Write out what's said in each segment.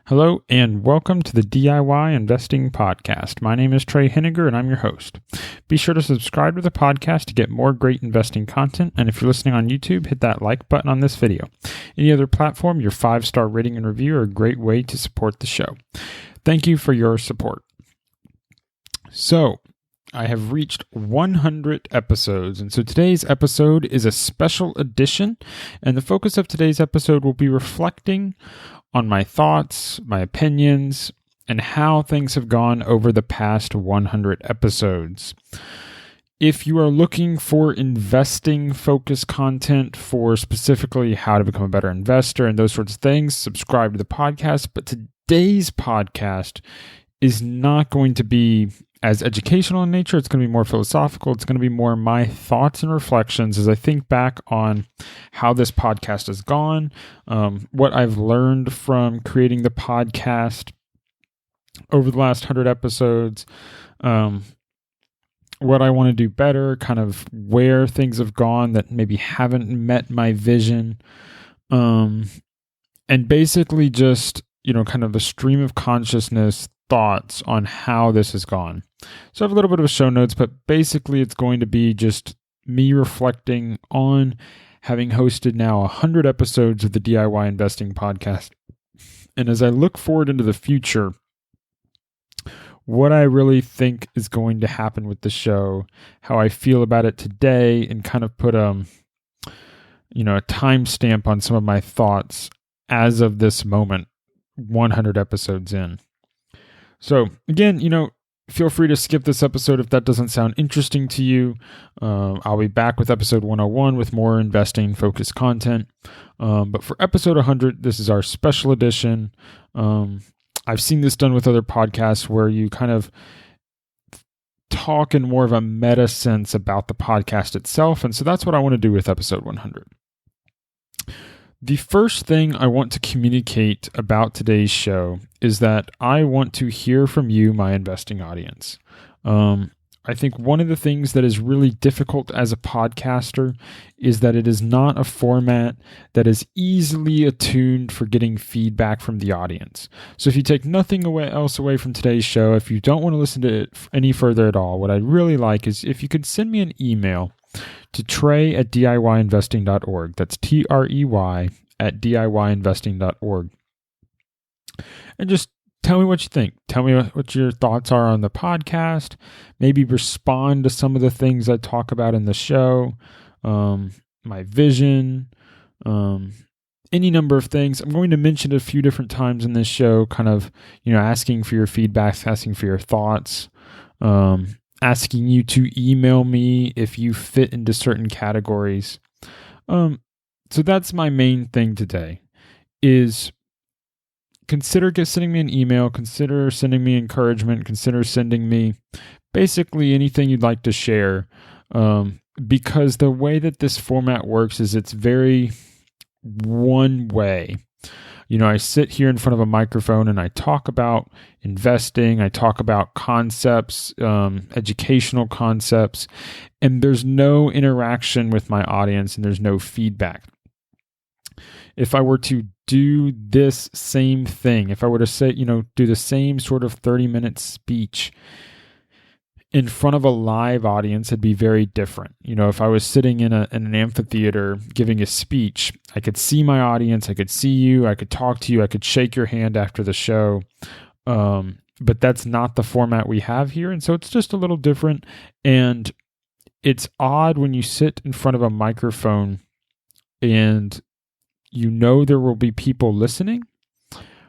Hello and welcome to the DIY Investing Podcast. My name is Trey Henniger and I'm your host. Be sure to subscribe to the podcast to get more great investing content. And if you're listening on YouTube, hit that like button on this video. Any other platform, your 5-star rating and review are a great way to support the show. Thank you for your support. So, I have reached 100 episodes, and so today's episode is a special edition, and the focus of today's episode will be reflecting on my thoughts, my opinions, and how things have gone over the past 100 episodes. If you are looking for investing-focused content for specifically how to become a better investor and those sorts of things, subscribe to the podcast, but today's podcast is not going to be as educational in nature. It's going to be more philosophical. It's going to be more my thoughts and reflections as I think back on how this podcast has gone, what I've learned from creating the podcast over the last 100 episodes, what I want to do better, kind of where things have gone that maybe haven't met my vision, and basically just, kind of a stream of consciousness thoughts on how this has gone. So I have a little bit of a show notes, but basically it's going to be just me reflecting on having hosted now 100 episodes of the DIY Investing Podcast. And as I look forward into the future, what I really think is going to happen with the show, how I feel about it today, and kind of put a timestamp on some of my thoughts as of this moment, 100 episodes in. So again, feel free to skip this episode if that doesn't sound interesting to you. I'll be back with episode 101 with more investing-focused content. But for episode 100, this is our special edition. I've seen this done with other podcasts where you kind of talk in more of a meta sense about the podcast itself. And so that's what I want to do with episode 100. The first thing I want to communicate about today's show is that I want to hear from you, my investing audience. I think one of the things that is really difficult as a podcaster is that it is not a format that is easily attuned for getting feedback from the audience. So if you take nothing else away from today's show, if you don't want to listen to it any further at all, what I'd really like is if you could send me an email to trey@diyinvesting.org. That's trey@diyinvesting.org. And just tell me what you think. Tell me what your thoughts are on the podcast. Maybe respond to some of the things I talk about in the show, my vision, any number of things. I'm going to mention it a few different times in this show, kind of, asking for your feedback, asking for your thoughts, asking you to email me if you fit into certain categories. So that's my main thing today is consider sending me an email, consider sending me encouragement, consider sending me basically anything you'd like to share. Because the way that this format works is it's very one way. I sit here in front of a microphone and I talk about investing, I talk about concepts, educational concepts, and there's no interaction with my audience and there's no feedback. If I were to do this same thing, if I were to say, do the same sort of 30-minute speech in front of a live audience, it'd be very different. If I was sitting in an amphitheater giving a speech, I could see my audience, I could see you, I could talk to you, I could shake your hand after the show. But that's not the format we have here. And so it's just a little different. And it's odd when you sit in front of a microphone and there will be people listening,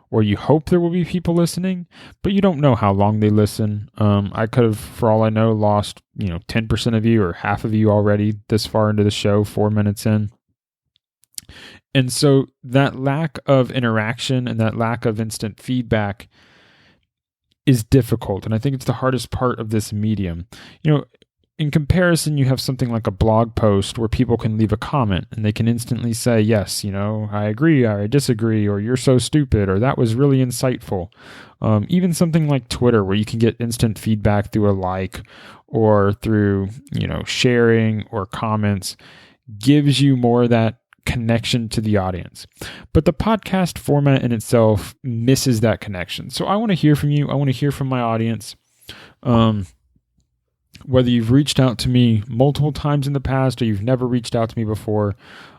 or you hope there will be people listening, but you don't know how long they listen. I could have, for all I know, lost 10% of you or half of you already this far into the show, 4 minutes in. And so that lack of interaction and that lack of instant feedback is difficult. And I think it's the hardest part of this medium. In comparison, you have something like a blog post where people can leave a comment and they can instantly say, yes, I agree, or I disagree, or you're so stupid, or that was really insightful. Even something like Twitter where you can get instant feedback through a like or through, sharing or comments gives you more of that connection to the audience. But the podcast format in itself misses that connection. So I want to hear from you. I want to hear from my audience. Whether you've reached out to me multiple times in the past or you've never reached out to me before,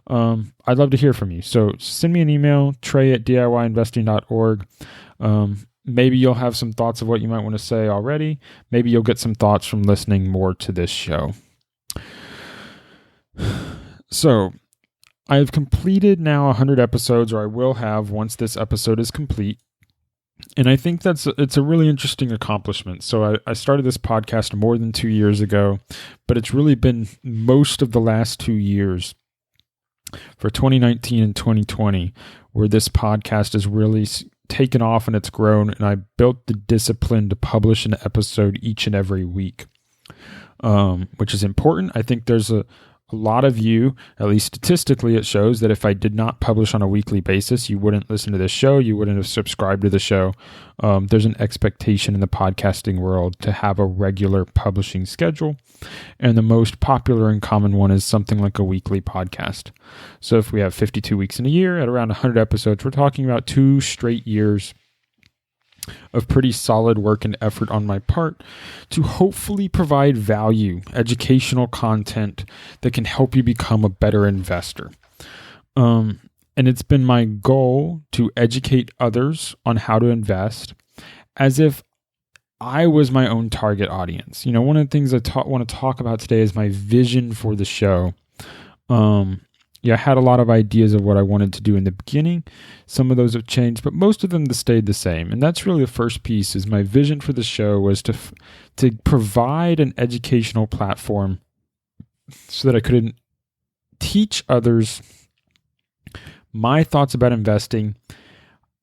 I'd love to hear from you. So send me an email, trey@diyinvesting.org. Maybe you'll have some thoughts of what you might want to say already. Maybe you'll get some thoughts from listening more to this show. So I have completed now 100 episodes, or I will have once this episode is complete. And I think it's a really interesting accomplishment. So I started this podcast more than 2 years ago, but it's really been most of the last 2 years, for 2019 and 2020, where this podcast has really taken off and it's grown. And I built the discipline to publish an episode each and every week, which is important. I think there's a lot of you, at least statistically, it shows that if I did not publish on a weekly basis, you wouldn't listen to this show. You wouldn't have subscribed to the show. There's an expectation in the podcasting world to have a regular publishing schedule. And the most popular and common one is something like a weekly podcast. So if we have 52 weeks in a year at around 100 episodes, we're talking about 2 straight years of pretty solid work and effort on my part to hopefully provide value, educational content that can help you become a better investor. And it's been my goal to educate others on how to invest as if I was my own target audience. You know, one of the things I want to talk about today is my vision for the show. I had a lot of ideas of what I wanted to do in the beginning. Some of those have changed, but most of them stayed the same. And that's really the first piece. Is my vision for the show was to provide an educational platform so that I could teach others my thoughts about investing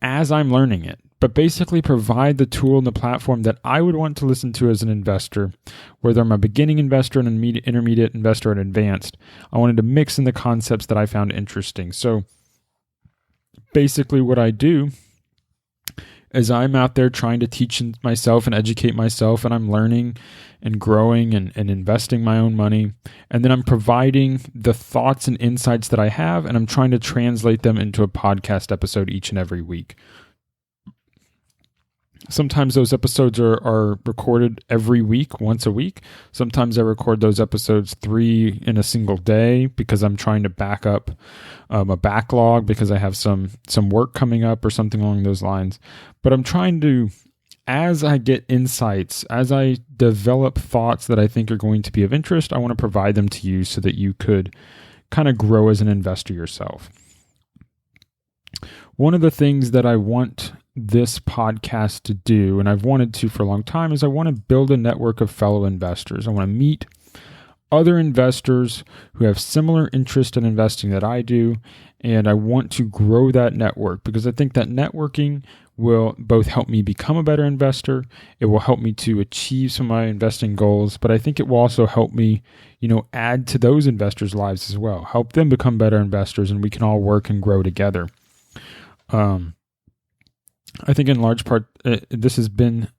as I'm learning it, but basically provide the tool and the platform that I would want to listen to as an investor, whether I'm a beginning investor, an intermediate investor, and advanced. I wanted to mix in the concepts that I found interesting. So basically what I do is I'm out there trying to teach myself and educate myself, and I'm learning and growing and investing my own money. And then I'm providing the thoughts and insights that I have, and I'm trying to translate them into a podcast episode each and every week. Sometimes those episodes are recorded every week, once a week. Sometimes I record those episodes 3 in a single day because I'm trying to back up a backlog because I have some work coming up or something along those lines. But I'm trying to, as I get insights, as I develop thoughts that I think are going to be of interest, I want to provide them to you so that you could kind of grow as an investor yourself. One of the things that I want this podcast to do, and I've wanted to for a long time, is I want to build a network of fellow investors. I want to meet other investors who have similar interest in investing that I do, and I want to grow that network because I think that networking will both help me become a better investor. It will help me to achieve some of my investing goals, but I think it will also help me, add to those investors' lives as well, help them become better investors, and we can all work and grow together. I think in large part, this has been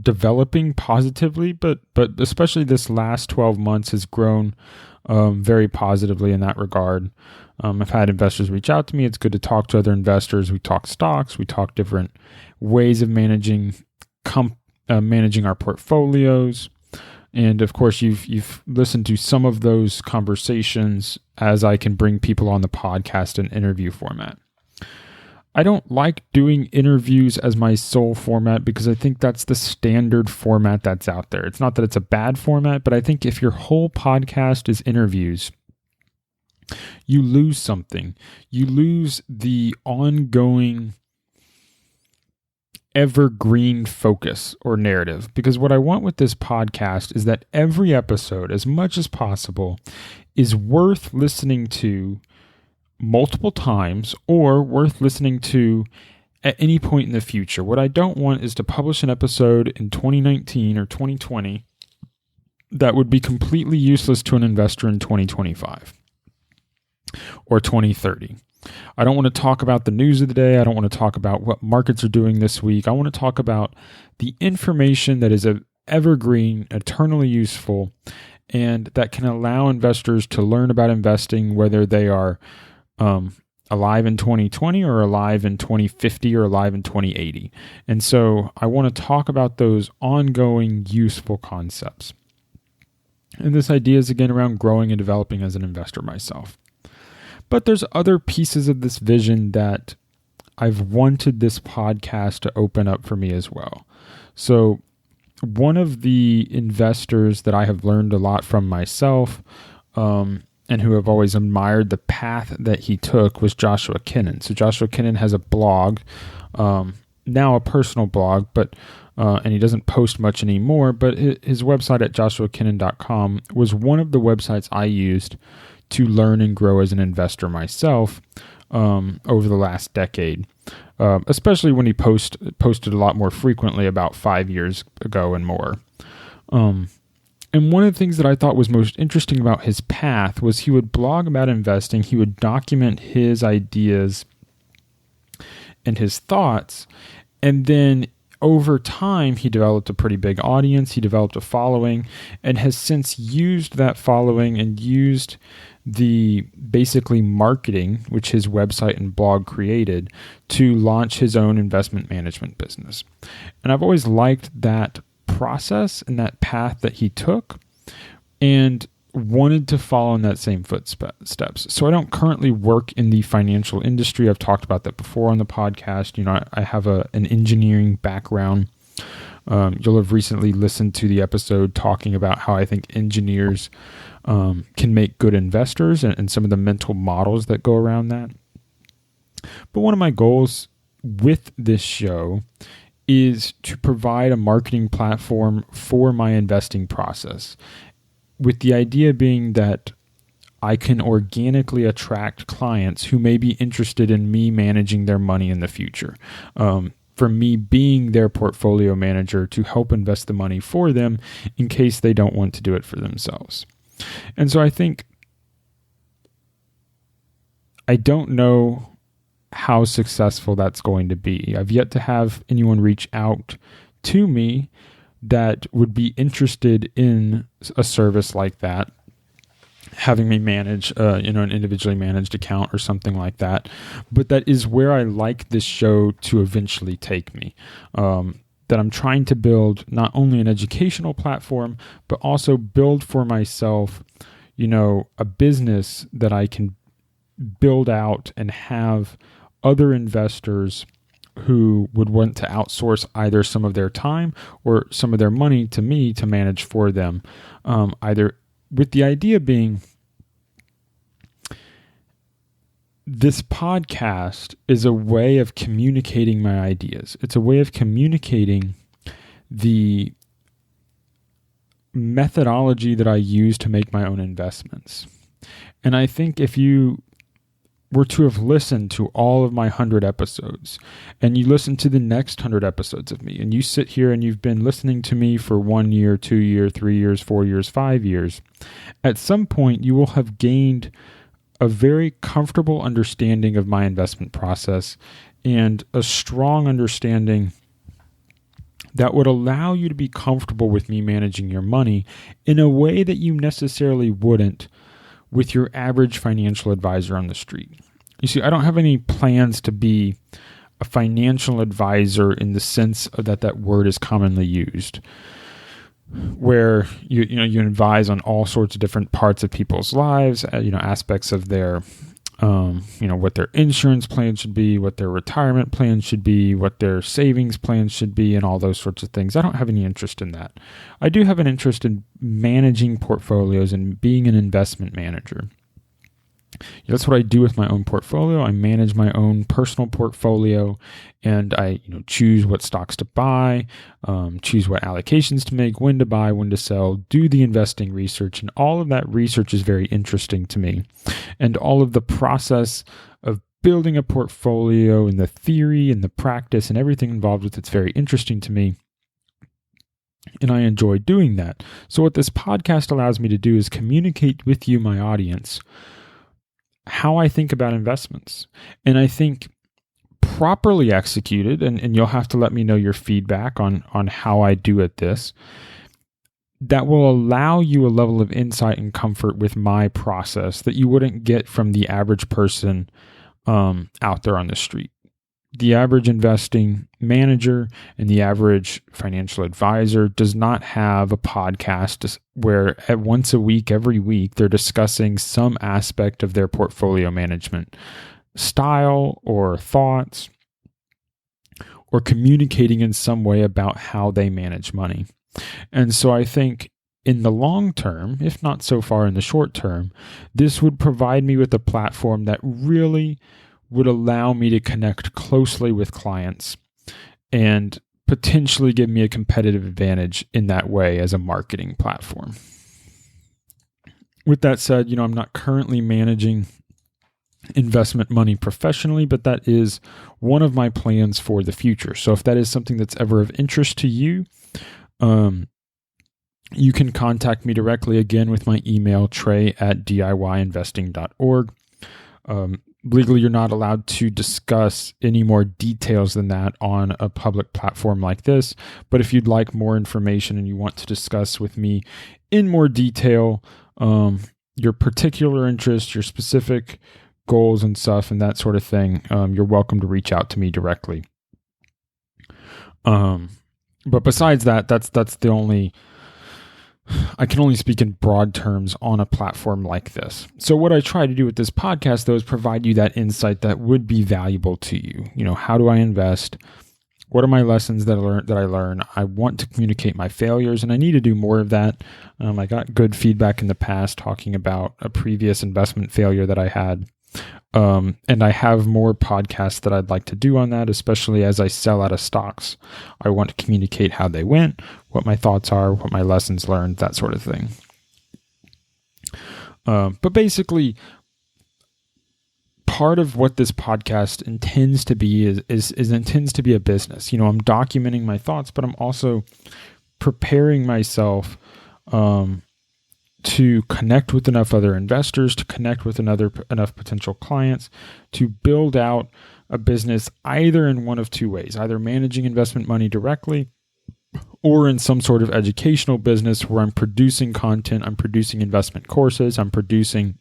developing positively, but especially this last 12 months has grown very positively in that regard. I've had investors reach out to me. It's good to talk to other investors. We talk stocks. We talk different ways of managing our portfolios. And of course, you've listened to some of those conversations as I can bring people on the podcast in interview format. I don't like doing interviews as my sole format because I think that's the standard format that's out there. It's not that it's a bad format, but I think if your whole podcast is interviews, you lose something. You lose the ongoing evergreen focus or narrative. Because what I want with this podcast is that every episode, as much as possible, is worth listening to multiple times or worth listening to at any point in the future. What I don't want is to publish an episode in 2019 or 2020 that would be completely useless to an investor in 2025 or 2030. I don't want to talk about the news of the day. I don't want to talk about what markets are doing this week. I want to talk about the information that is evergreen, eternally useful, and that can allow investors to learn about investing, whether they are alive in 2020 or alive in 2050 or alive in 2080. And so I want to talk about those ongoing useful concepts. And this idea is again around growing and developing as an investor myself. But there's other pieces of this vision that I've wanted this podcast to open up for me as well. So one of the investors that I have learned a lot from myself, and who have always admired the path that he took, was Joshua Kinnan. So Joshua Kinnan has a blog, now a personal blog, but and he doesn't post much anymore, but his website at joshuakinnan.com was one of the websites I used to learn and grow as an investor myself over the last decade, especially when he posted a lot more frequently about 5 years ago and more. And one of the things that I thought was most interesting about his path was he would blog about investing, he would document his ideas and his thoughts, and then over time he developed a pretty big audience, he developed a following, and has since used that following and used the basically marketing, which his website and blog created, to launch his own investment management business. And I've always liked that process and that path that he took, and wanted to follow in that same footsteps. So I don't currently work in the financial industry. I've talked about that before on the podcast. You know, I have an engineering background. You'll have recently listened to the episode talking about how I think engineers can make good investors and some of the mental models that go around that. But one of my goals with this show is to provide a marketing platform for my investing process, with the idea being that I can organically attract clients who may be interested in me managing their money in the future. For me being their portfolio manager to help invest the money for them in case they don't want to do it for themselves. And so I think, I don't know how successful that's going to be. I've yet to have anyone reach out to me that would be interested in a service like that, having me manage an individually managed account or something like that. But that is where I like this show to eventually take me. That I'm trying to build not only an educational platform, but also build for myself, a business that I can build out and have other investors who would want to outsource either some of their time or some of their money to me to manage for them. Either with the idea being, this podcast is a way of communicating my ideas. It's a way of communicating the methodology that I use to make my own investments. And I think if you were to have listened to all of my 100 episodes, and you listen to the next 100 episodes of me, and you sit here and you've been listening to me for 1 year, 2 years, 3 years, 4 years, 5 years, at some point you will have gained a very comfortable understanding of my investment process and a strong understanding that would allow you to be comfortable with me managing your money in a way that you necessarily wouldn't with your average financial advisor on the street. You see, I don't have any plans to be a financial advisor in the sense that word is commonly used, where you advise on all sorts of different parts of people's lives, aspects of their, what their insurance plan should be, what their retirement plan should be, what their savings plans should be, and all those sorts of things. I don't have any interest in that. I do have an interest in managing portfolios and being an investment manager. That's what I do with my own portfolio. I manage my own personal portfolio, and I choose what stocks to buy, choose what allocations to make, when to buy, when to sell, do the investing research, and all of that research is very interesting to me. And all of the process of building a portfolio and the theory and the practice and everything involved with it's very interesting to me. And I enjoy doing that. So what this podcast allows me to do is communicate with you, my audience, how I think about investments. And I think properly executed, and you'll have to let me know your feedback on how I do at this, that will allow you a level of insight and comfort with my process that you wouldn't get from the average person out there on the street. The average investing manager and the average financial advisor does not have a podcast where once a week, every week, they're discussing some aspect of their portfolio management style or thoughts, or communicating in some way about how they manage money. And so I think in the long term, if not so far in the short term, this would provide me with a platform that really would allow me to connect closely with clients and potentially give me a competitive advantage in that way as a marketing platform. With that said, I'm not currently managing investment money professionally, but that is one of my plans for the future. So if that is something that's ever of interest to you, you can contact me directly again with my email, trey@diyinvesting.org. Legally, you're not allowed to discuss any more details than that on a public platform like this. But if you'd like more information and you want to discuss with me in more detail your particular interest, your specific goals and stuff and that sort of thing, you're welcome to reach out to me directly. But besides that, that's the only... I can only speak in broad terms on a platform like this. So what I try to do with this podcast, though, is provide you that insight that would be valuable to you. How do I invest? What are my lessons that I learn? I want to communicate my failures, and I need to do more of that. I got good feedback in the past talking about a previous investment failure that I had. And I have more podcasts that I'd like to do on that, especially as I sell out of stocks. I want to communicate how they went, what my thoughts are, what my lessons learned, that sort of thing. But basically, part of what this podcast intends to be is intends to be a business. I'm documenting my thoughts, but I'm also preparing myself to connect with enough other investors, to connect with enough potential clients, to build out a business either in one of two ways, either managing investment money directly or in some sort of educational business where I'm producing content, I'm producing investment courses, I'm producing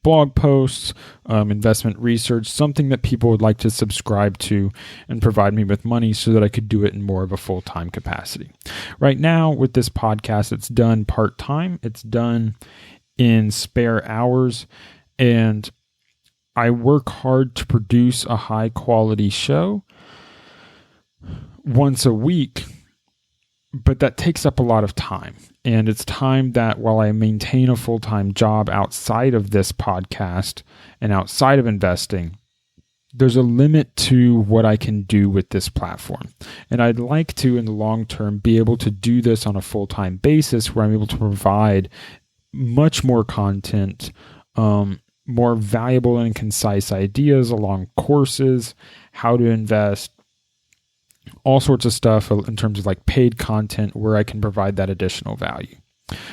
blog posts, investment research, something that people would like to subscribe to and provide me with money so that I could do it in more of a full-time capacity. Right now with this podcast, it's done part-time. It's done in spare hours, and I work hard to produce a high-quality show once a week, but that takes up a lot of time. And it's time that while I maintain a full-time job outside of this podcast and outside of investing, there's a limit to what I can do with this platform. And I'd like to, in the long term, be able to do this on a full-time basis where I'm able to provide much more content, more valuable and concise ideas along courses, how to invest, all sorts of stuff in terms of like paid content where I can provide that additional value.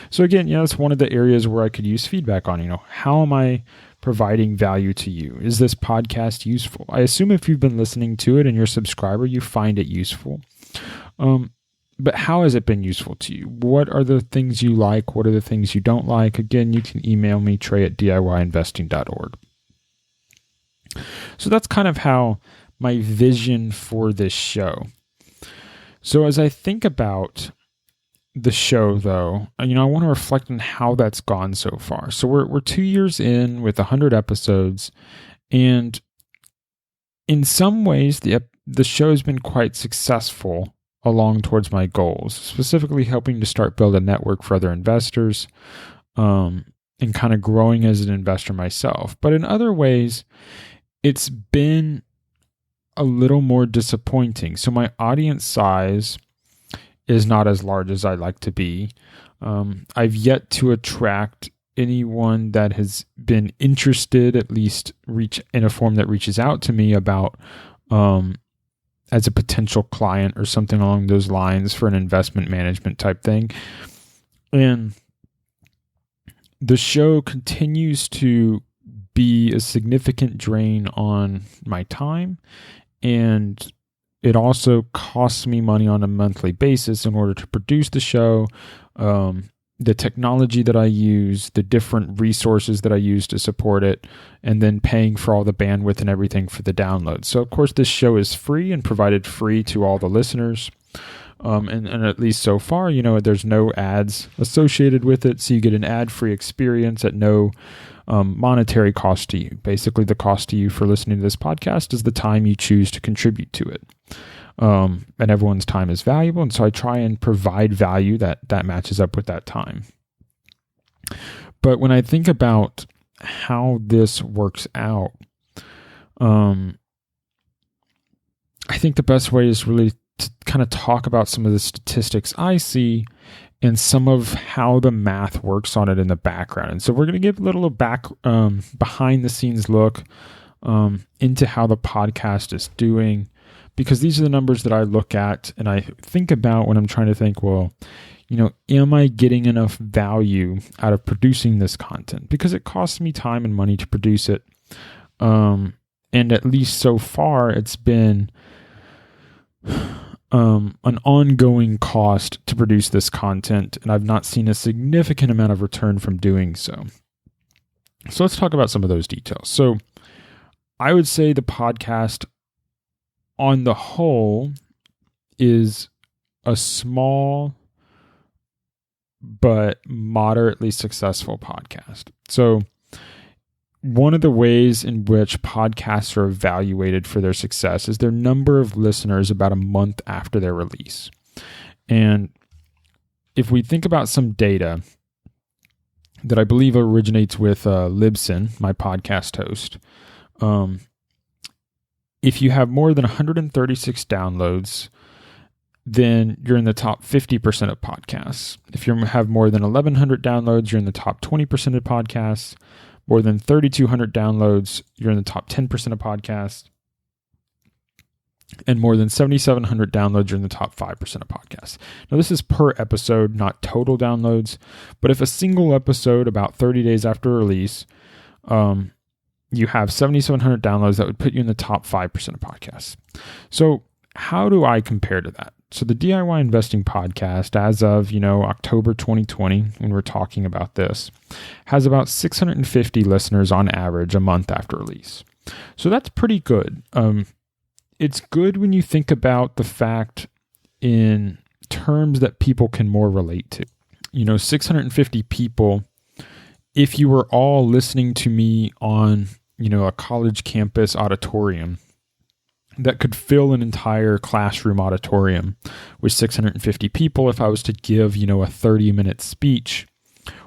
So again, that's one of the areas where I could use feedback on, how am I providing value to you? Is this podcast useful? I assume if you've been listening to it and you're a subscriber, you find it useful. But how has it been useful to you? What are the things you like? What are the things you don't like? Again, you can email me, trey@diyinvesting.org. So that's kind of how my vision for this show. So as I think about the show, though, I want to reflect on how that's gone so far. So we're 2 years in with 100 episodes, and in some ways, the show has been quite successful along towards my goals, specifically helping to start build a network for other investors, and kind of growing as an investor myself. But in other ways, it's been a little more disappointing. So my audience size is not as large as I'd like to be. I've yet to attract anyone that has been interested, at least reach in a form that reaches out to me about as a potential client or something along those lines for an investment management type thing. And the show continues to be a significant drain on my time and it also costs me money on a monthly basis in order to produce the show, the technology that I use, the different resources that I use to support it, and then paying for all the bandwidth and everything for the download. So, of course, this show is free and provided free to all the listeners. And at least so far, there's no ads associated with it. So you get an ad-free experience at no monetary cost to you. Basically, the cost to you for listening to this podcast is the time you choose to contribute to it. And everyone's time is valuable. And so I try and provide value that matches up with that time. But when I think about how this works out, I think the best way is really to kind of talk about some of the statistics I see and some of how the math works on it in the background. And so we're going to give a little behind the scenes look into how the podcast is doing, because these are the numbers that I look at and I think about when I'm trying to think, well, am I getting enough value out of producing this content? Because it costs me time and money to produce it. And at least so far, it's been an ongoing cost to produce this content, and I've not seen a significant amount of return from doing so. So let's talk about some of those details. So I would say the podcast on the whole is a small but moderately successful podcast. So one of the ways in which podcasts are evaluated for their success is their number of listeners about a month after their release. And if we think about some data that I believe originates with Libsyn, my podcast host, if you have more than 136 downloads, then you're in the top 50% of podcasts. If you have more than 1,100 downloads, you're in the top 20% of podcasts. More than 3,200 downloads, you're in the top 10% of podcasts. And more than 7,700 downloads, you're in the top 5% of podcasts. Now, this is per episode, not total downloads. But if a single episode about 30 days after release, you have 7,700 downloads, that would put you in the top 5% of podcasts. So how do I compare to that? So the DIY Investing Podcast, as of, October 2020, when we're talking about this, has about 650 listeners on average a month after release. So that's pretty good. It's good when you think about the fact in terms that people can more relate to. 650 people, if you were all listening to me on, a college campus auditorium, that could fill an entire classroom auditorium with 650 people. If I was to give, a 30-minute speech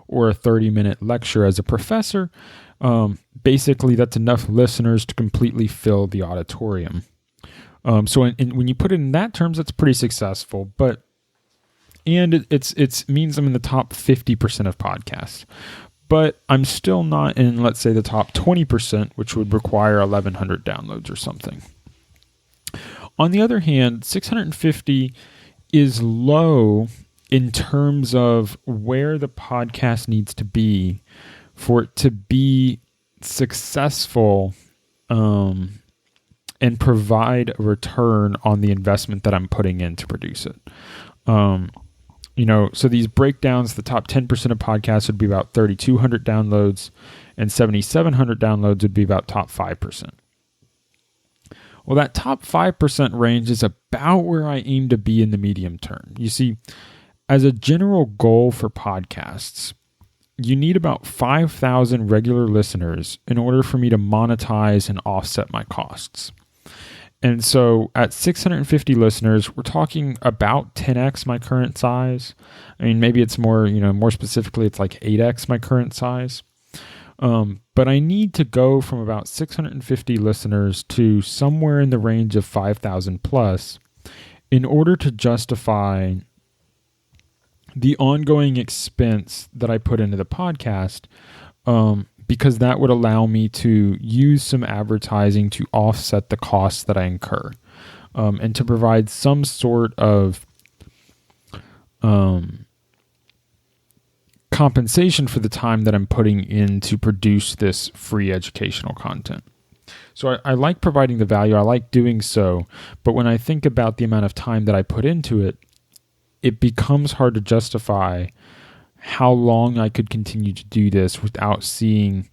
or a 30-minute lecture as a professor, basically that's enough listeners to completely fill the auditorium. So when you put it in that terms, that's pretty successful. And it means I'm in the top 50% of podcasts. But I'm still not in, let's say, the top 20%, which would require 1,100 downloads or something. On the other hand, 650 is low in terms of where the podcast needs to be for it to be successful and provide a return on the investment that I'm putting in to produce it. So these breakdowns, the top 10% of podcasts would be about 3,200 downloads, and 7,700 downloads would be about top 5%. Well, that top 5% range is about where I aim to be in the medium term. You see, as a general goal for podcasts, you need about 5,000 regular listeners in order for me to monetize and offset my costs. And so at 650 listeners, we're talking about 10x my current size. I mean, maybe it's more, more specifically, it's like 8x my current size. But I need to go from about 650 listeners to somewhere in the range of 5,000 plus in order to justify the ongoing expense that I put into the podcast, because that would allow me to use some advertising to offset the costs that I incur, and to provide some sort of compensation for the time that I'm putting in to produce this free educational content. So I like providing the value. I like doing so. But when I think about the amount of time that I put into it, it becomes hard to justify how long I could continue to do this without seeing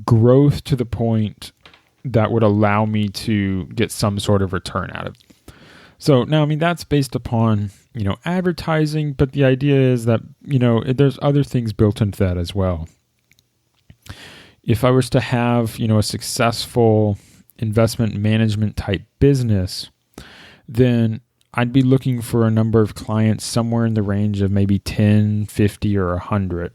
growth to the point that would allow me to get some sort of return out of it. So now, I mean, that's based upon, advertising, but the idea is that, there's other things built into that as well. If I was to have, a successful investment management type business, then I'd be looking for a number of clients somewhere in the range of maybe 10, 50, or 100.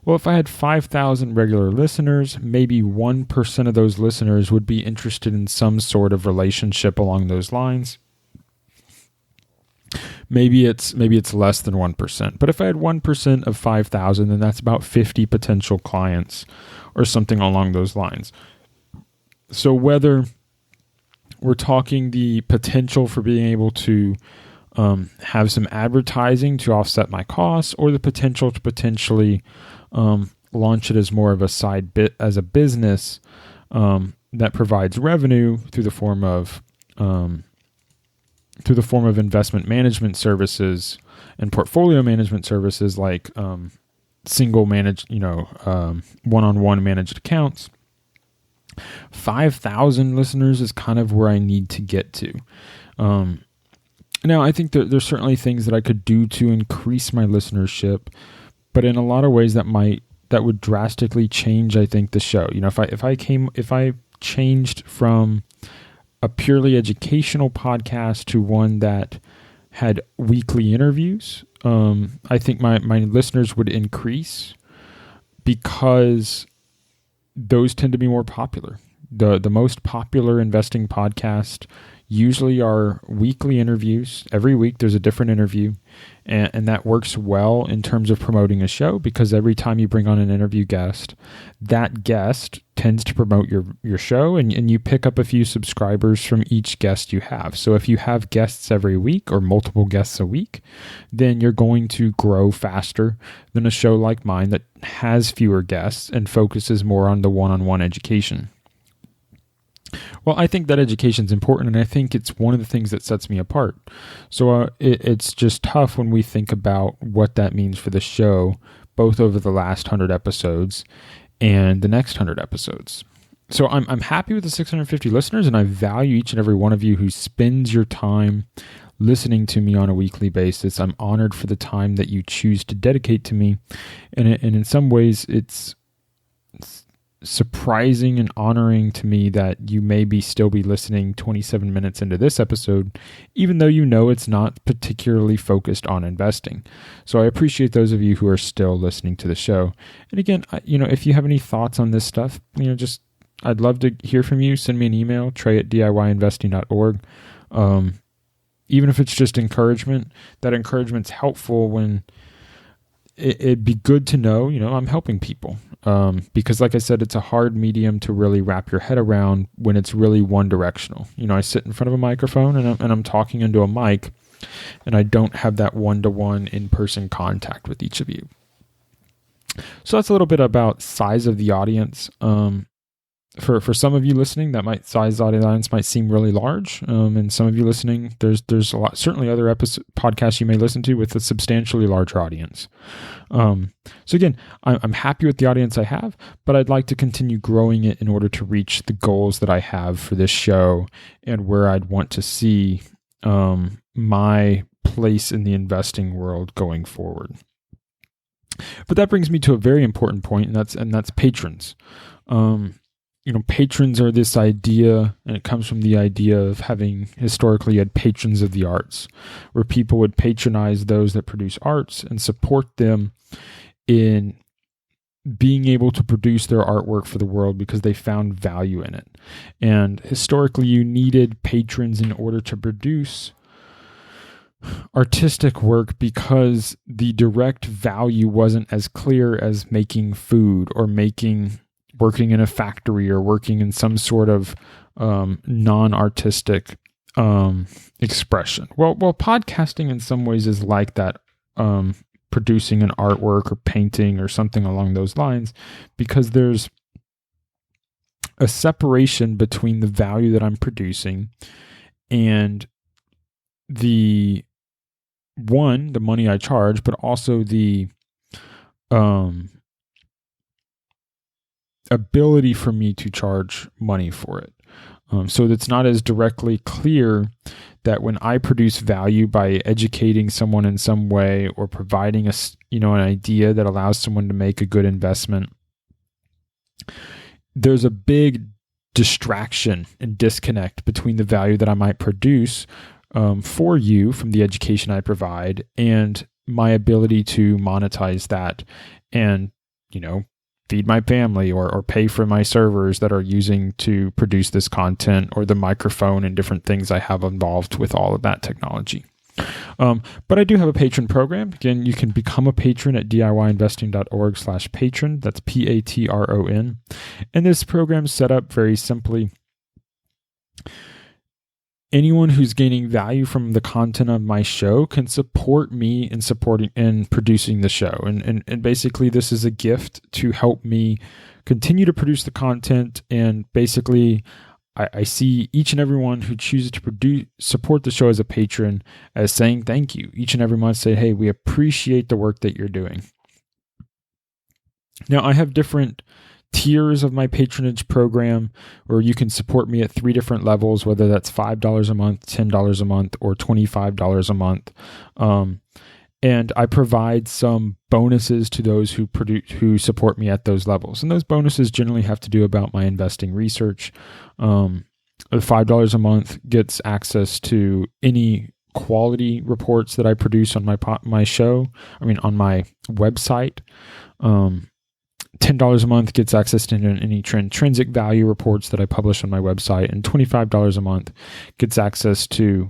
Well, if I had 5,000 regular listeners, maybe 1% of those listeners would be interested in some sort of relationship along those lines. Maybe it's less than 1%. But if I had 1% of 5,000, then that's about 50 potential clients or something along those lines. So whether we're talking the potential for being able to have some advertising to offset my costs, or the potential to potentially launch it as more of a side bit as a business that provides revenue through the form of investment management services and portfolio management services like single managed, one-on-one managed accounts. 5,000 listeners is kind of where I need to get to. Now, I think that there's certainly things that I could do to increase my listenership, but in a lot of ways that would drastically change, I think, the show. If I changed from a purely educational podcast to one that had weekly interviews, I think my listeners would increase because those tend to be more popular. The most popular investing podcast usually are weekly interviews. Every week there's a different interview, and that works well in terms of promoting a show, because every time you bring on an interview guest, that guest tends to promote your show, and you pick up a few subscribers from each guest you have. So if you have guests every week or multiple guests a week, then you're going to grow faster than a show like mine that has fewer guests and focuses more on the one-on-one education. Well, I think that education is important, and I think it's one of the things that sets me apart. So it's just tough when we think about what that means for the show, both over the last 100 episodes and the next 100 episodes. So I'm happy with the 650 listeners, and I value each and every one of you who spends your time listening to me on a weekly basis. I'm honored for the time that you choose to dedicate to me, and in some ways it's surprising and honoring to me that you maybe still be listening 27 minutes into this episode, even though it's not particularly focused on investing. So I appreciate those of you who are still listening to the show. And again, if you have any thoughts on this stuff, I'd love to hear from you. Send me an email, trey@diyinvesting.org. Even if it's just encouragement, that encouragement's helpful when it'd be good to know, I'm helping people. Because like I said, it's a hard medium to really wrap your head around when it's really one directional. I sit in front of a microphone and I'm talking into a mic, and I don't have that one-to-one in-person contact with each of you. So that's a little bit about size of the audience. For some of you listening, size of the audience might seem really large. And some of you listening, there's a lot, certainly other podcasts you may listen to with a substantially larger audience. So again, I'm happy with the audience I have, but I'd like to continue growing it in order to reach the goals that I have for this show and where I'd want to see my place in the investing world going forward. But that brings me to a very important point, and that's patrons. Patrons are this idea, and it comes from the idea of having historically had patrons of the arts, where people would patronize those that produce arts and support them in being able to produce their artwork for the world because they found value in it. And historically, you needed patrons in order to produce artistic work because the direct value wasn't as clear as making food or working in a factory or working in some sort of non-artistic expression. Well, podcasting in some ways is like that, producing an artwork or painting or something along those lines, because there's a separation between the value that I'm producing and the money I charge, but also the ability for me to charge money for it. So it's not as directly clear that when I produce value by educating someone in some way or providing an idea that allows someone to make a good investment, there's a big distraction and disconnect between the value that I might produce for you from the education I provide and my ability to monetize that and, feed my family or pay for my servers that are using to produce this content, or the microphone and different things I have involved with all of that technology. But I do have a patron program. Again, you can become a patron at DIYinvesting.org/patron. That's PATRON. And this program is set up very simply. Anyone who's gaining value from the content of my show can support me in supporting and producing the show. And basically, this is a gift to help me continue to produce the content. And basically, I see each and everyone who chooses to support the show as a patron as saying thank you. Each and every month say, hey, we appreciate the work that you're doing. Now, I have different tiers of my patronage program where you can support me at 3 different levels, whether that's $5 a month, $10 a month, or $25 a month. And I provide some bonuses to those who support me at those levels. And those bonuses generally have to do about my investing research. $5 a month gets access to any quality reports that I produce on my show. On my website. $10 a month gets access to any intrinsic value reports that I publish on my website, and $25 a month gets access to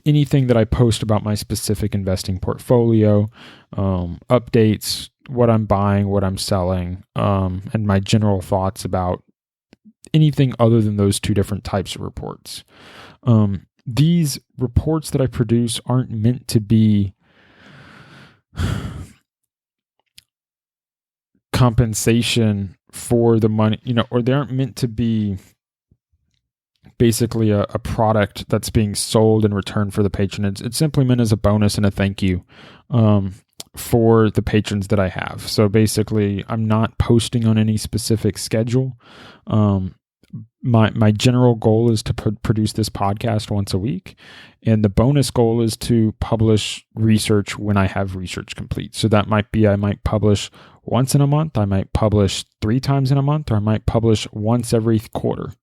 anything that I post about my specific investing portfolio, updates, what I'm buying, what I'm selling, and my general thoughts about anything other than those 2 different types of reports. These reports that I produce aren't meant to be compensation for the money, or they aren't meant to be basically a product that's being sold in return for the patronage. It's simply meant as a bonus and a thank you for the patrons that I have. So basically, I'm not posting on any specific schedule. My general goal is to produce this podcast once a week, and the bonus goal is to publish research when I have research complete. So that might be I might publish once in a month, I might publish 3 times in a month, or I might publish once every quarter.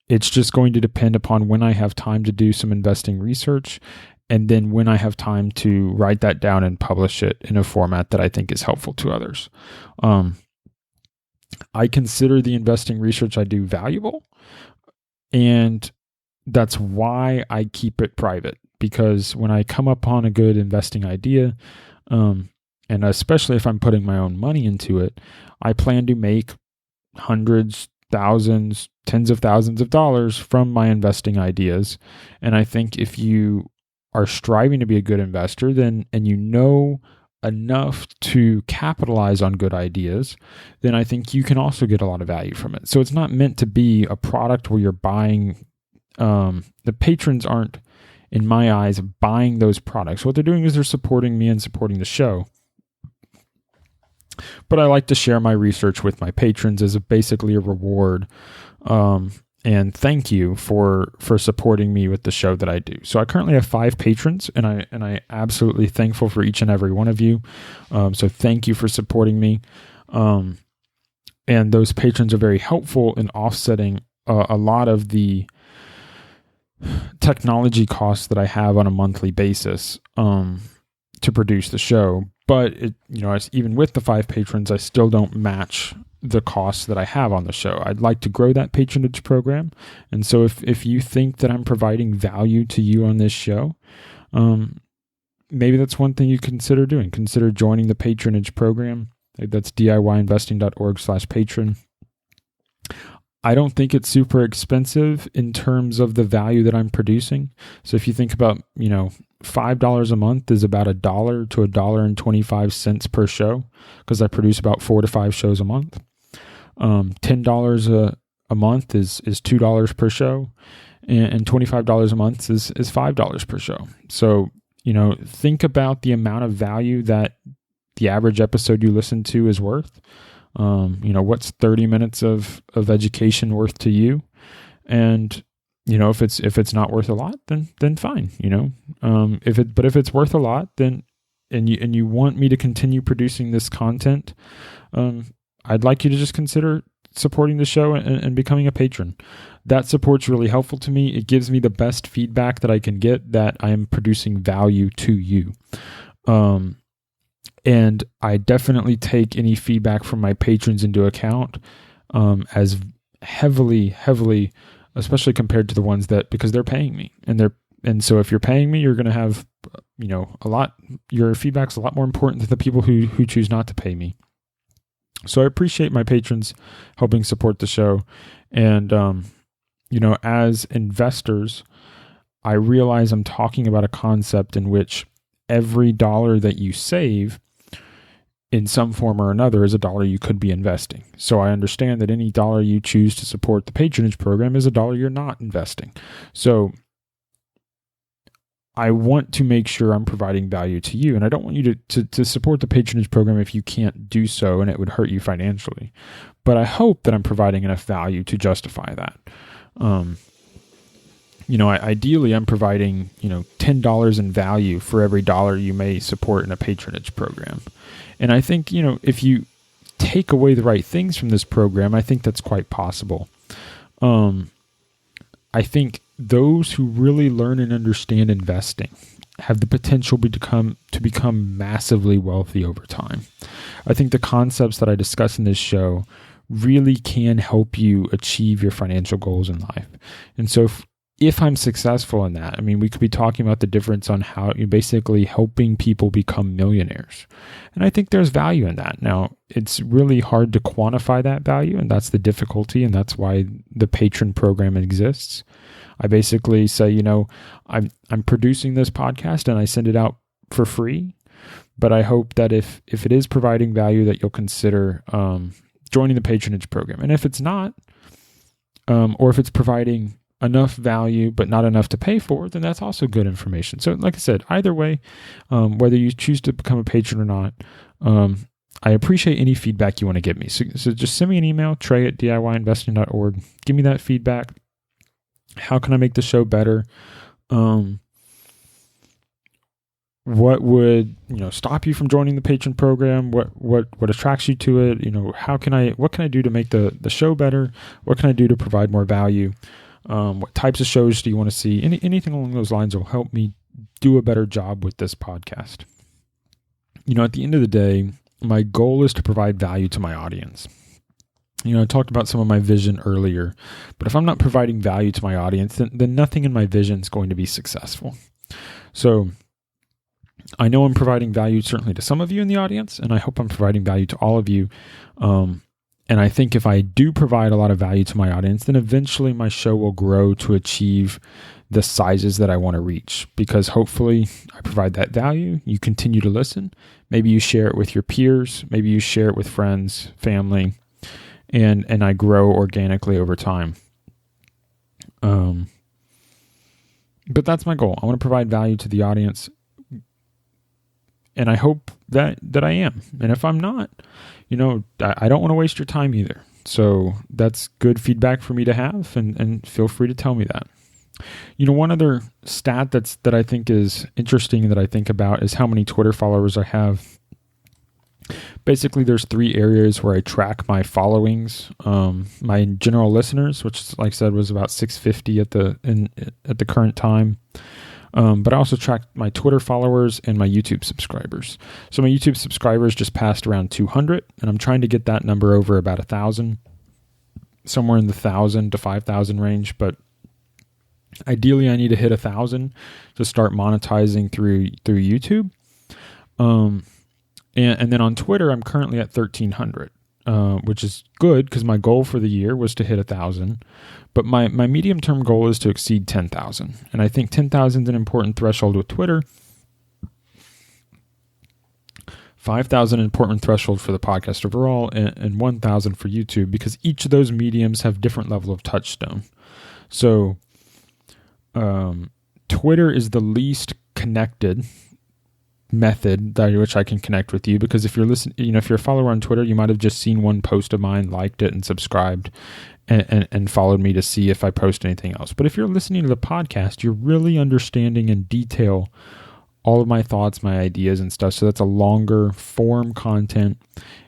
It's just going to depend upon when I have time to do some investing research, and then when I have time to write that down and publish it in a format that I think is helpful to others. I consider the investing research I do valuable, and that's why I keep it private, because when I come upon a good investing idea, and especially if I'm putting my own money into it, I plan to make hundreds, thousands, tens of thousands of dollars from my investing ideas. And I think if you are striving to be a good investor, and you know enough to capitalize on good ideas, then I think you can also get a lot of value from it. So it's not meant to be a product where you're buying. The patrons aren't, in my eyes, buying those products. What they're doing is they're supporting me and supporting the show. But I like to share my research with my patrons as basically a reward, and thank you for supporting me with the show that I do. So I currently have 5 patrons, and I absolutely thankful for each and every one of you. So thank you for supporting me. And those patrons are very helpful in offsetting a lot of the technology costs that I have on a monthly basis to produce the show. But even with the 5 patrons, I still don't match the costs that I have on the show. I'd like to grow that patronage program. And so if you think that I'm providing value to you on this show, maybe that's one thing you consider doing. Consider joining the patronage program. That's DIYinvesting.org/patron. I don't think it's super expensive in terms of the value that I'm producing. So if you think about, $5 a month is about $1 to $1.25 per show, because I produce about 4 to 5 shows a month. $10 a month is $2 per show, and $25 a month is $5 per show. So, think about the amount of value that the average episode you listen to is worth. What's 30 minutes of education worth to you? And, if it's not worth a lot, then fine, if it's worth a lot, then, and you want me to continue producing this content, I'd like you to just consider supporting the show and becoming a patron. That support's really helpful to me. It gives me the best feedback that I can get that I am producing value to you. And I definitely take any feedback from my patrons into account, as heavily, especially compared to the ones because they're paying me, and so if you're paying me, you're going to have, your feedback's a lot more important than the people who choose not to pay me. So I appreciate my patrons helping support the show. And, as investors, I realize I'm talking about a concept in which every dollar that you save in some form or another is a dollar you could be investing. So I understand that any dollar you choose to support the patronage program is a dollar you're not investing. So I want to make sure I'm providing value to you, and I don't want you to support the patronage program if you can't do so and it would hurt you financially. But I hope that I'm providing enough value to justify that. Ideally I'm providing, $10 in value for every dollar you may support in a patronage program. And I think, if you take away the right things from this program, I think that's quite possible. I think those who really learn and understand investing have the potential to become massively wealthy over time. I think the concepts that I discuss in this show really can help you achieve your financial goals in life. And so if I'm successful in that, we could be talking about the difference on how you're basically helping people become millionaires. And I think there's value in that. Now, it's really hard to quantify that value, and that's the difficulty, and that's why the patron program exists. I basically say, I'm producing this podcast and I send it out for free, but I hope that if it is providing value, that you'll consider joining the patronage program. And if it's not, or if it's providing enough value but not enough to pay for, then that's also good information. So like I said, either way, whether you choose to become a patron or not, I appreciate any feedback you want to give me. So just send me an email, trey@diyinvesting.org. Give me that feedback. How can I make the show better? What would stop you from joining the patron program? What attracts you to it? What can I do to make the show better? What can I do to provide more value? What types of shows do you want to see? Anything along those lines will help me do a better job with this podcast. At the end of the day, my goal is to provide value to my audience. I talked about some of my vision earlier, but if I'm not providing value to my audience, then nothing in my vision is going to be successful. So I know I'm providing value certainly to some of you in the audience, and I hope I'm providing value to all of you. And I think if I do provide a lot of value to my audience, then eventually my show will grow to achieve the sizes that I want to reach, because hopefully I provide that value. You continue to listen. Maybe you share it with your peers. Maybe you share it with friends, family, and I grow organically over time. But that's my goal. I want to provide value to the audience, and I hope that I am. And if I'm not, I don't want to waste your time either. So that's good feedback for me to have, and feel free to tell me that. One other stat that I think is interesting that I think about is how many Twitter followers I have. Basically, there's 3 areas where I track my followings. My general listeners, which, like I said, was about 650 at the current time. But I also track my Twitter followers and my YouTube subscribers. So my YouTube subscribers just passed around 200, and I'm trying to get that number over about 1,000, somewhere in the 1,000 to 5,000 range. But ideally, I need to hit 1,000 to start monetizing through YouTube. And then on Twitter, I'm currently at 1,300, which is good because my goal for the year was to hit 1,000. But my medium-term goal is to exceed 10,000. And I think 10,000 is an important threshold with Twitter. 5,000 important threshold for the podcast overall, and 1,000 for YouTube, because each of those mediums have different level of touchstone. So Twitter is the least connected method by which I can connect with you, because if you're if you're a follower on Twitter, you might have just seen one post of mine, liked it, and subscribed, and followed me to see if I post anything else. But if you're listening to the podcast, you're really understanding in detail all of my thoughts, my ideas and stuff. So that's a longer form content,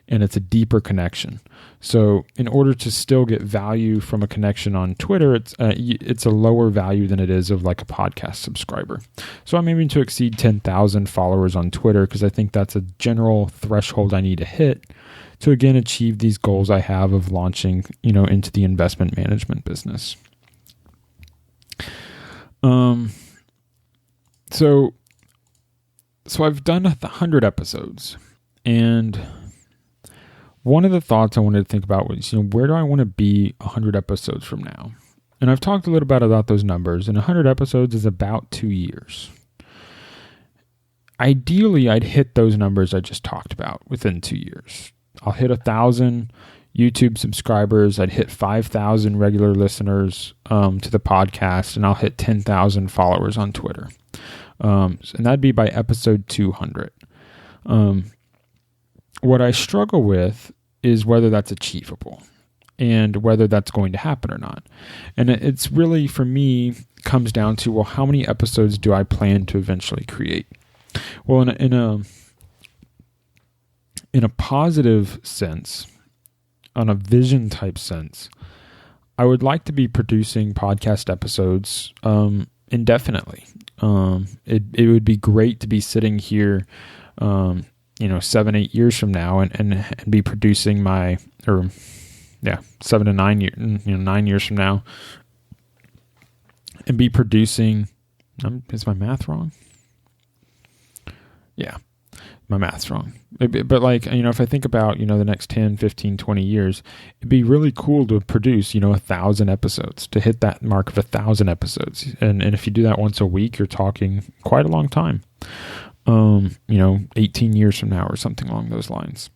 and it's a deeper connection. So in order to still get value from a connection on Twitter, it's a lower value than it is of like a podcast subscriber. So I'm aiming to exceed 10,000 followers on Twitter, because I think that's a general threshold I need to hit to, again, achieve these goals I have of launching, into the investment management business. So I've done 100 episodes, and one of the thoughts I wanted to think about was, where do I want to be 100 episodes from now? And I've talked a little bit about those numbers, and 100 episodes is about 2 years. Ideally, I'd hit those numbers I just talked about within 2 years. I'll hit 1,000 YouTube subscribers. I'd hit 5,000 regular listeners to the podcast, and I'll hit 10,000 followers on Twitter. And that'd be by episode 200. What I struggle with is whether that's achievable and whether that's going to happen or not. And it's really, for me, comes down to, well, how many episodes do I plan to eventually create? Well, in a positive sense, on a vision type sense, I would like to be producing podcast episodes indefinitely. It would be great to be sitting here, 7-8 years from now and be producing 7 to 9 years, 9 years from now, and be producing. Is my math wrong? Yeah, my math's wrong. But if I think about, the next 10, 15, 20 years, it'd be really cool to produce, 1,000 episodes, to hit that mark of 1,000 episodes. And if you do that once a week, you're talking quite a long time. 18 years from now or something along those lines.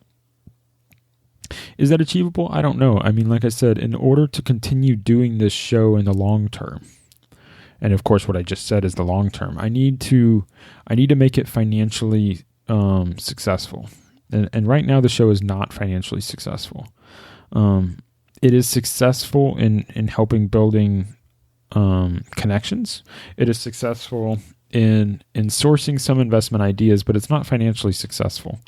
Is that achievable? I don't know. I mean, like I said, in order to continue doing this show in the long term, and of course what I just said is the long term, I need to make it financially successful. And right now the show is not financially successful. It is successful in helping building connections. It is successful in sourcing some investment ideas, but it's not financially successful.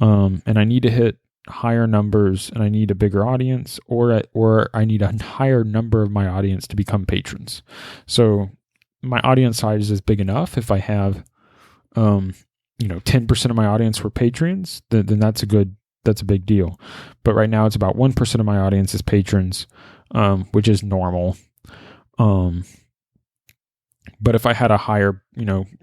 And I need to hit higher numbers, and I need a bigger audience, or I need a higher number of my audience to become patrons. So my audience size is big enough. If I have 10% of my audience were patrons, then that's a big deal. But right now it's about 1% of my audience is patrons, which is normal. But if I had a higher,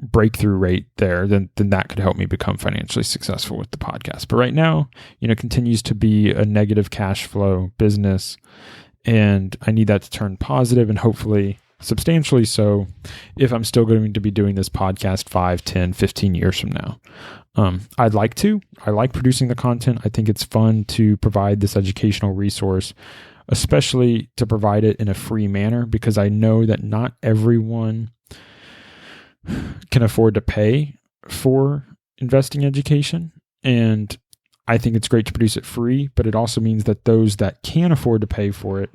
breakthrough rate there, then that could help me become financially successful with the podcast. But right now, continues to be a negative cash flow business, and I need that to turn positive, and hopefully substantially so, if I'm still going to be doing this podcast 5, 10, 15 years from now. I like producing the content. I think it's fun to provide this educational resource, especially to provide it in a free manner, because I know that not everyone can afford to pay for investing education. And I think it's great to produce it free, but it also means that those that can afford to pay for it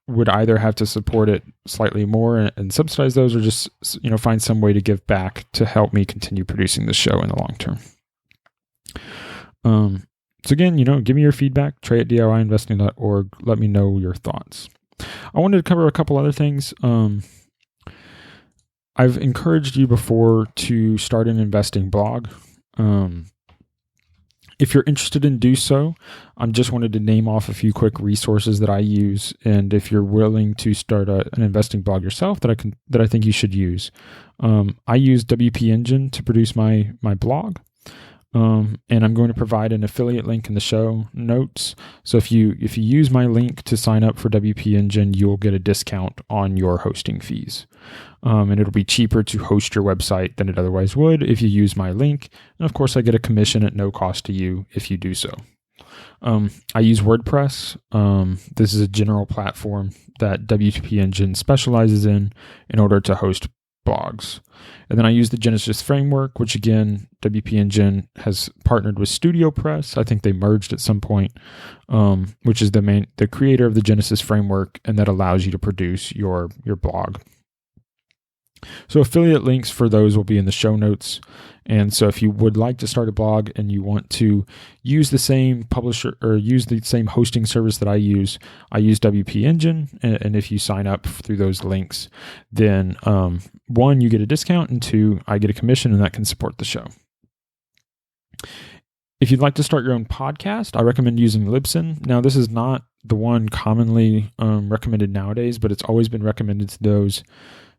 would either have to support it slightly more and subsidize those, or just find some way to give back to help me continue producing this show in the long term. So again, give me your feedback, trey@DIYinvesting.org. Let me know your thoughts. I wanted to cover a couple other things. I've encouraged you before to start an investing blog. If you're interested in do so, I just wanted to name off a few quick resources that I use. And if you're willing to start an investing blog yourself, that I think you should use. I use WP Engine to produce my blog. And I'm going to provide an affiliate link in the show notes. So if you use my link to sign up for WP Engine, you'll get a discount on your hosting fees. And it'll be cheaper to host your website than it otherwise would if you use my link. And of course, I get a commission at no cost to you if you do so. I use WordPress. This is a general platform that WP Engine specializes in order to host blogs. And then I use the Genesis framework, which again, WP Engine has partnered with StudioPress. I think they merged at some point, which is the creator of the Genesis framework, and that allows you to produce your blog. So affiliate links for those will be in the show notes. And so if you would like to start a blog and you want to use the same publisher or use the same hosting service that I use WP Engine. And if you sign up through those links, then one, you get a discount, and two, I get a commission, and that can support the show. If you'd like to start your own podcast, I recommend using Libsyn. Now, this is not the one commonly recommended nowadays, but it's always been recommended to those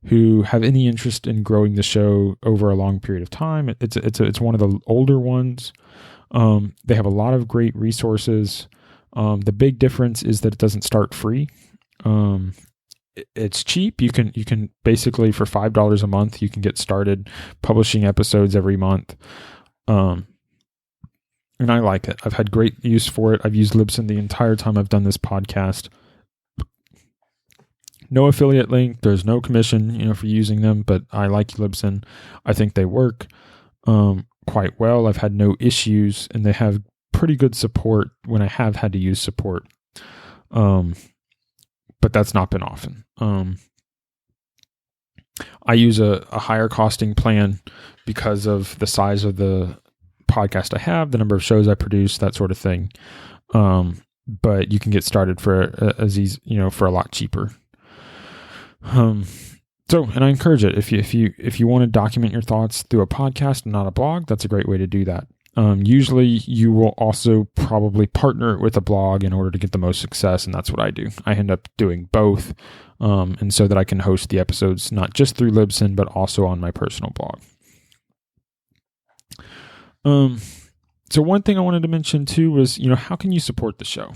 who have any interest in growing the show over a long period of time. It's one of the older ones. They have a lot of great resources. The big difference is that it doesn't start free. It's cheap. You can basically, for $5 a month, you can get started publishing episodes every month. And I like it. I've had great use for it. I've used Libsyn the entire time I've done this podcast. No affiliate link. There's no commission, for using them, but I like Libsyn. I think they work quite well. I've had no issues, and they have pretty good support when I have had to use support. But that's not been often. I use a higher costing plan because of the size of the podcast I have, the number of shows I produce, that sort of thing. But you can get started for as easy, for a lot cheaper. And I encourage it. If you want to document your thoughts through a podcast and not a blog, that's a great way to do that. Usually you will also probably partner with a blog in order to get the most success. And that's what I do. I end up doing both. And so that I can host the episodes, not just through Libsyn, but also on my personal blog. So one thing I wanted to mention too was, how can you support the show?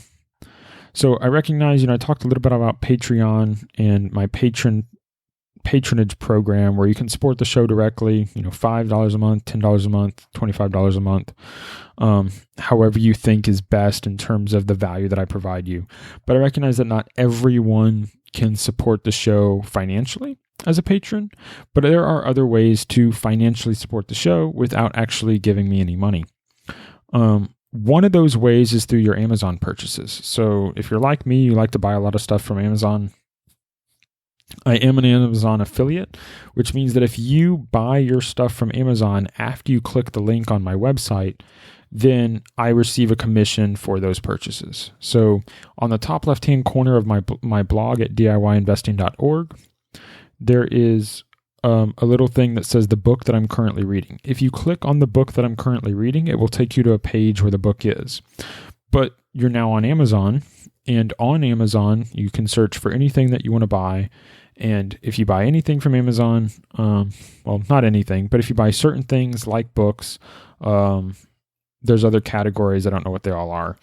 So I recognize, I talked a little bit about Patreon and my patronage program where you can support the show directly, $5 a month, $10 a month, $25 a month, however you think is best in terms of the value that I provide you. But I recognize that not everyone can support the show financially as a patron, but there are other ways to financially support the show without actually giving me any money. One of those ways is through your Amazon purchases. So if you're like me, you like to buy a lot of stuff from Amazon. I am an Amazon affiliate, which means that if you buy your stuff from Amazon after you click the link on my website, then I receive a commission for those purchases. So on the top left-hand corner of my blog at DIYinvesting.org, there is a little thing that says the book that I'm currently reading. If you click on the book that I'm currently reading, it will take you to a page where the book is. But you're now on Amazon, and on Amazon, you can search for anything that you want to buy. And if you buy anything from Amazon, well, not anything, but if you buy certain things like books, there's other categories. I don't know what they all are.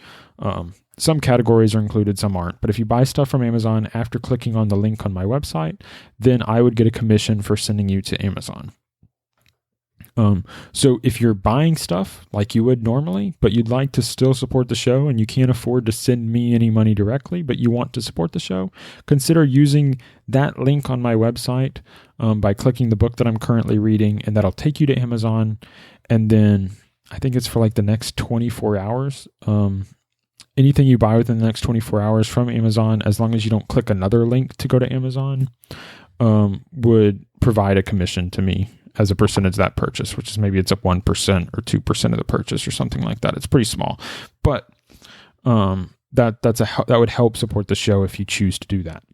Some categories are included, some aren't. But if you buy stuff from Amazon after clicking on the link on my website, then I would get a commission for sending you to Amazon. So if you're buying stuff like you would normally, but you'd like to still support the show and you can't afford to send me any money directly, but you want to support the show, consider using that link on my website by clicking the book that I'm currently reading, and that'll take you to Amazon. And then I think it's for like the next 24 hours. Anything you buy within the next 24 hours from Amazon, as long as you don't click another link to go to Amazon, would provide a commission to me as a percentage of that purchase, which is maybe it's up 1% or 2% of the purchase or something like that. It's pretty small, but that would help support the show if you choose to do that.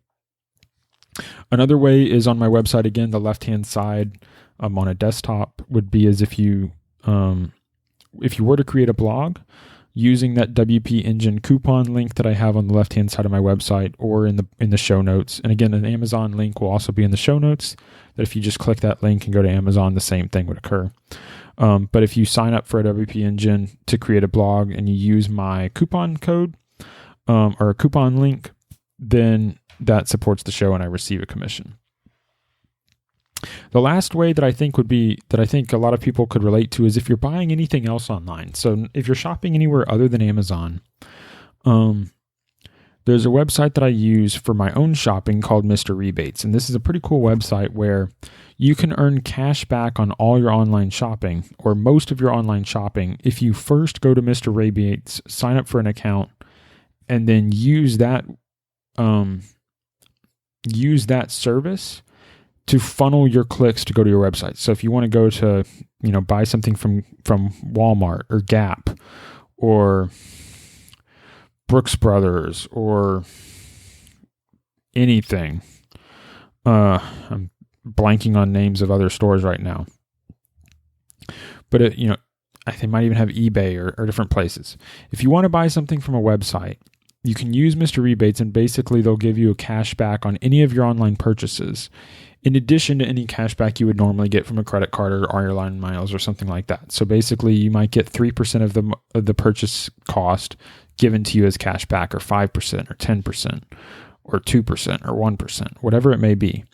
Another way is on my website. Again, the left-hand side on a desktop would be as if you were to create a blog using that WP Engine coupon link that I have on the left-hand side of my website or in the show notes. And again, an Amazon link will also be in the show notes, that if you just click that link and go to Amazon, the same thing would occur. But if you sign up for a WP Engine to create a blog and you use my coupon code or a coupon link, then that supports the show and I receive a commission. The last way that I think a lot of people could relate to is if you're buying anything else online. So if you're shopping anywhere other than Amazon, there's a website that I use for my own shopping called Mr. Rebates. And this is a pretty cool website where you can earn cash back on all your online shopping or most of your online shopping if you first go to Mr. Rebates, sign up for an account, and then use that service to funnel your clicks to go to your website. So if you want to go to, buy something from Walmart or Gap or Brooks Brothers or anything, I'm blanking on names of other stores right now, but I think they might even have eBay or different places. If you want to buy something from a website, you can use Mr. Rebates and basically they'll give you a cash back on any of your online purchases, in addition to any cash back you would normally get from a credit card or airline miles or something like that. So basically you might get 3% of the purchase cost given to you as cash back, or 5% or 10% or 2% or 1%, whatever it may be.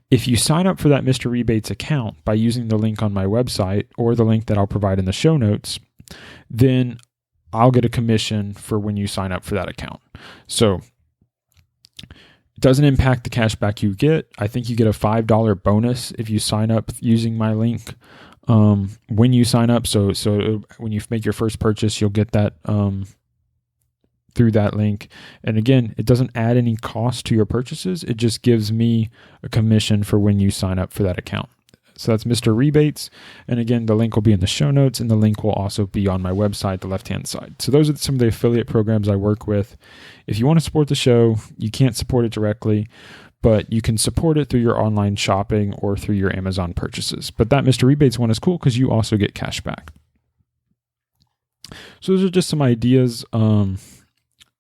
If you sign up for that Mr. Rebates account by using the link on my website or the link that I'll provide in the show notes, then I'll get a commission for when you sign up for that account. So it doesn't impact the cash back you get. I think you get a $5 bonus if you sign up using my link when you sign up. So when you make your first purchase, you'll get that through that link. And again, it doesn't add any cost to your purchases. It just gives me a commission for when you sign up for that account. So that's Mr. Rebates. And again, the link will be in the show notes and the link will also be on my website, the left-hand side. So those are some of the affiliate programs I work with. If you want to support the show, you can't support it directly, but you can support it through your online shopping or through your Amazon purchases. But that Mr. Rebates one is cool because you also get cash back. So those are just some ideas,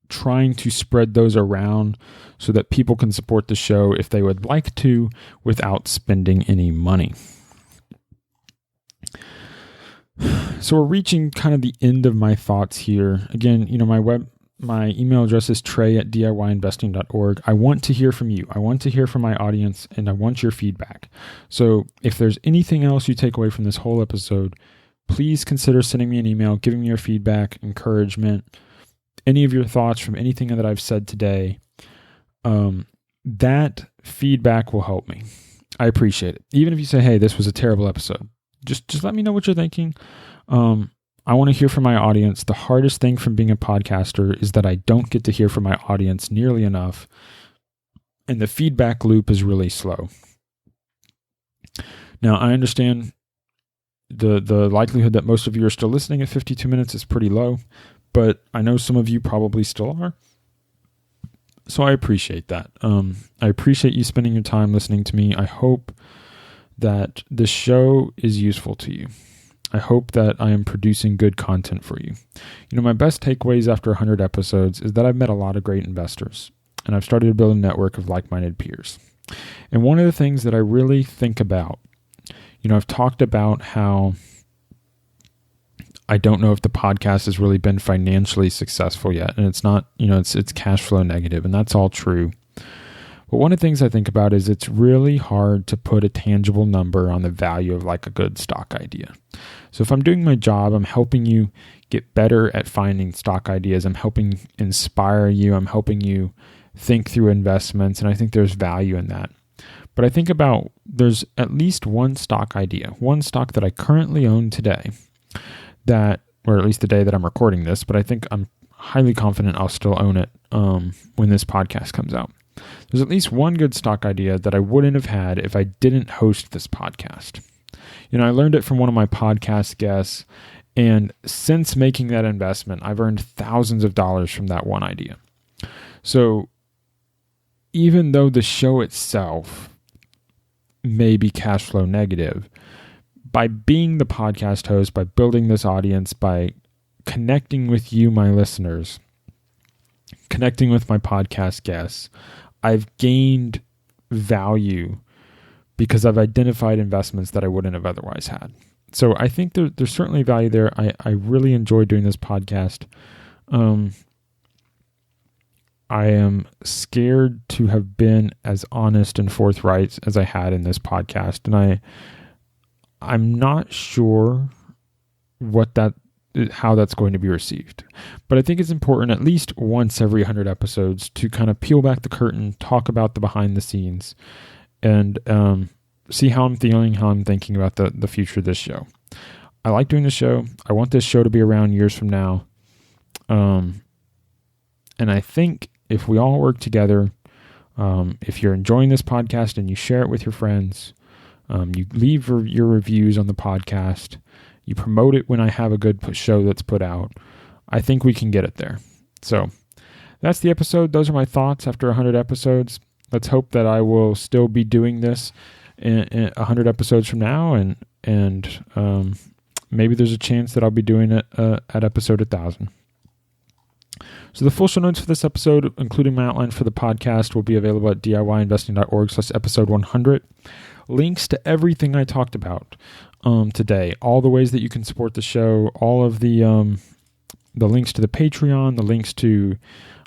trying to spread those around so that people can support the show if they would like to without spending any money. So we're reaching kind of the end of my thoughts here. Again, my email address is trey@diyinvesting.org. I want to hear from you. I want to hear from my audience and I want your feedback. So if there's anything else you take away from this whole episode, please consider sending me an email, giving me your feedback, encouragement, any of your thoughts from anything that I've said today. That feedback will help me. I appreciate it. Even if you say, hey, this was a terrible episode, just let me know what you're thinking. I want to hear from my audience. The hardest thing from being a podcaster is that I don't get to hear from my audience nearly enough. And the feedback loop is really slow. Now, I understand the likelihood that most of you are still listening at 52 minutes is pretty low, but I know some of you probably still are. So I appreciate that. I appreciate you spending your time listening to me. I hope that the show is useful to you. I hope that I am producing good content for you. My best takeaways after 100 episodes is that I've met a lot of great investors, and I've started to build a network of like-minded peers. And one of the things that I really think about, I've talked about how I don't know if the podcast has really been financially successful yet, and it's not, it's cash flow negative, and that's all true. But one of the things I think about is it's really hard to put a tangible number on the value of like a good stock idea. So if I'm doing my job, I'm helping you get better at finding stock ideas. I'm helping inspire you. I'm helping you think through investments, and I think there's value in that. But I think about there's at least one stock idea, one stock that I currently own today or at least the day that I'm recording this, but I think I'm highly confident I'll still own it when this podcast comes out. There's at least one good stock idea that I wouldn't have had if I didn't host this podcast. I learned it from one of my podcast guests, and since making that investment, I've earned thousands of dollars from that one idea. So even though the show itself may be cash flow negative, by being the podcast host, by building this audience, by connecting with you, my listeners, connecting with my podcast guests, I've gained value because I've identified investments that I wouldn't have otherwise had. So I think there's certainly value there. I really enjoy doing this podcast. I am scared to have been as honest and forthright as I had in this podcast. And I'm not sure how that's going to be received. But I think it's important at least once every 100 episodes to kind of peel back the curtain, talk about the behind the scenes, and see how I'm feeling, how I'm thinking about the future of this show. I like doing the show. I want this show to be around years from now. And I think if we all work together, if you're enjoying this podcast and you share it with your friends, you leave your reviews on the podcast, you promote it when I have a good show that's put out, I think we can get it there. So that's the episode. Those are my thoughts after 100 episodes. Let's hope that I will still be doing this in 100 episodes from now, and maybe there's a chance that I'll be doing it at episode 1000. So the full show notes for this episode, including my outline for the podcast, will be available at DIYinvesting.org/episode 100. Links to everything I talked about today, all the ways that you can support the show, all of the links to the Patreon, the links to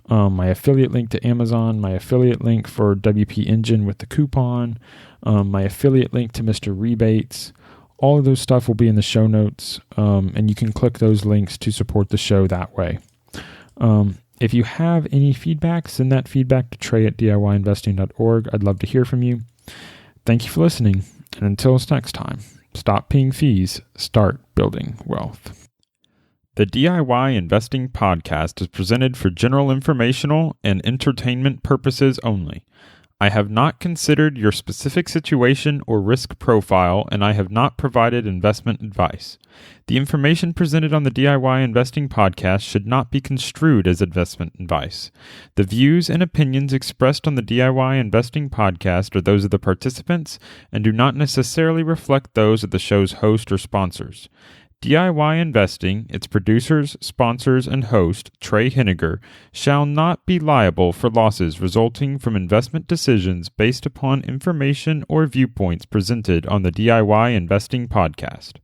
my affiliate link to Amazon, my affiliate link for WP Engine with the coupon, my affiliate link to Mr. Rebates. All of those stuff will be in the show notes, and you can click those links to support the show that way. If you have any feedback, send that feedback to Trey@DIYinvesting.org. I'd love to hear from you. Thank you for listening, and until next time, stop paying fees, start building wealth. The DIY Investing Podcast is presented for general informational and entertainment purposes only. I have not considered your specific situation or risk profile, and I have not provided investment advice. The information presented on the DIY Investing Podcast should not be construed as investment advice. The views and opinions expressed on the DIY Investing Podcast are those of the participants and do not necessarily reflect those of the show's host or sponsors. DIY Investing, its producers, sponsors, and host, Trey Henniger, shall not be liable for losses resulting from investment decisions based upon information or viewpoints presented on the DIY Investing Podcast.